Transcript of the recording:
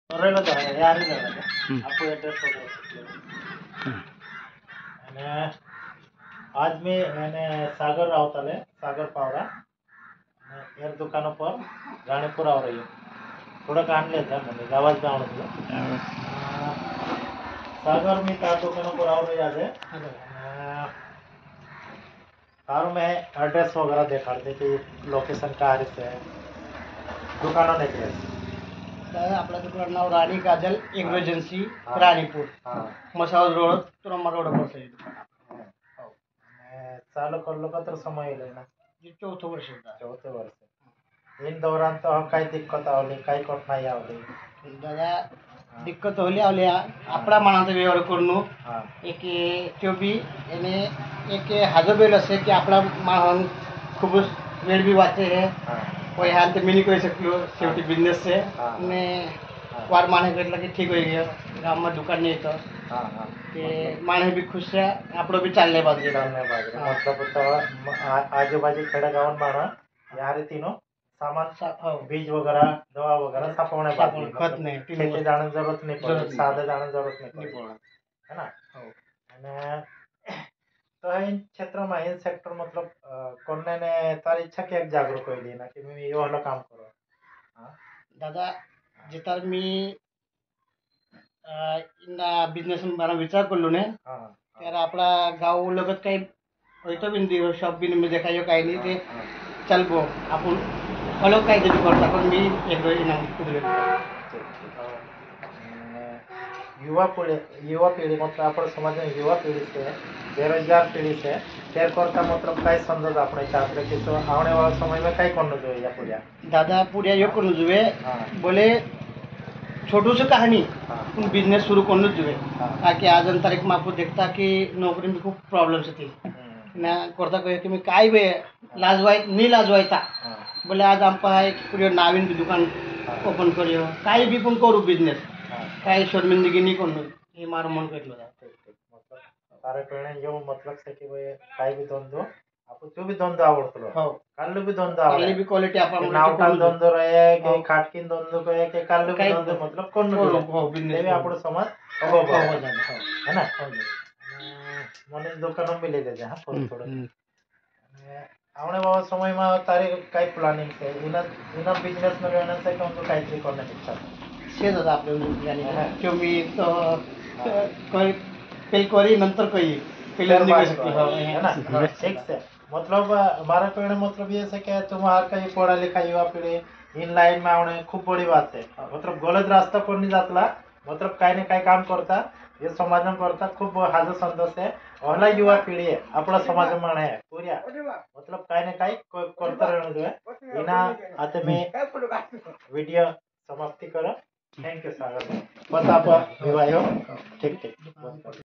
रहेला तो है यार ही रहेला आपको एड्रेस वगैरह आणि आज मैंने सागर रावताले सागर पावरा यार दुकानों पर रानीपुर आ रही है थोड़ा काम लेता मैंने आवाज में आवड़त सागर में तार दुकानों पर आ रही आज तार में एड्रेस वगैरह देखा कि लोकेशन कहाँ रहते हैं दुकानों ने आपल्या दुकान नाव Rani Kajal agro agency Ranipur Masawad road Turamba road पर से दुकान चालू करलो का तर समय येईल ना जी चौथं वर्ष होता चौथे वर्ष इन दौरान तो काही दिक्कत आवली काही कठिनाई आवली दादा दिक्कत होली आवली आपला मनाचा व्यवहार करून एक तो भी याने एक हाजर असे की आपला मान खूपच वेळ भी वाचते है और यहाँ तो मिनी कोई सकलो शेवटी बिजनेस से ने वार माने भेटला की ठीक होई गया गाव में दुकान नहीं तो ते माने भी खुश है आपलो भी चालले बाजू मतलब तो आजूबाजू खेडेगावात माना या रीतीनं सामान बीज वगैरह दवा वगैरह सापवणे खत नहीं खेती जाने जरूरत नहीं पड़े सादे जाने जरूरत नहीं पड़े है ना અને तो इन क्षेत्र में इन सेक्टर मतलब करने ने तारी इच्छा क्या जागरूक होइली ना कि मी यो वाला काम करो दादा जितर मी इंदा बिझनेस मला विचार करलो ने त्याला आपला गाव लगत काही होतो बिंदी शॉप बिन मध्ये काही काही नाही ते चल बो आपण अलग काही तरी करता पण मी एक इनाम युवा पीढ़ी मतलब अपन समाज में युवा पीढ़ी से बेरोजगार पीढ़ी से शेयर करता मतलब काय संदेश આપણે ચાહતે कि तो आने वाला समय में काय करना જોઈએ या पूरा दादा पूरा यो करनो जुवे बोले छोटू से कहानी पण बिजनेस शुरू करनो जुवे ताकि आज तारीख में आपको देखता कि नौकरी में खूप प्रॉब्लेम्स थी ना करता कहे कि मी काय बे लाजवाय नी लाजवायता बोले आज आमपा एक पूरा नवीन दुकान ओपन करियो काय भी पण करू बिजनेस काय शर्मिंदगी नहीं करनो ये मारो मन कटलो मतलब तारे पेणे यो मतलब से कि भाई काय भी धंधो आपको जो भी धंधो आवडतो हो काल्लो भी धंधो आवडे काल्ली भी क्वालिटी आपण नावटा धंधो रहे कि खाटकीन धंधो कहे कि काल्लो भी धंधो मतलब करनो हो बिजनेस भी आपण समाज हो है ना મને દુકાનો મિલી દેજે હા થોડું થોડું આવણે વાળા સમયમાં તારી કઈ પ્લાનિંગ છે એના બિઝનેસ માં રહેવાના છે કે હું કાંઈ કરવાની ઈચ્છા છે દાદા આપણે જાણી કે मी तो કોઈ કઈ કરી નંતર કઈ પહેલા नहीं कर सकती है ना ठीक से मतलब हमारा कहने मतलब ये है कि तुम्हार कहीं पढ़ा लिखा युवा पीढ़ी इन लाइन में आने खूब बड़ी बात है मतलब गलत रास्ता पर नहीं जातला मतलब काही ना काही काम करता ये समाज में करता खूप हाजर संदेश है और युवा पीढ़ी है अपना समाज में है पूरा मतलब काही ना काही करता रहने दो इना आते में वीडियो समाप्ति करो थैंक यू सागर बस आप विवाह ठीक ठीक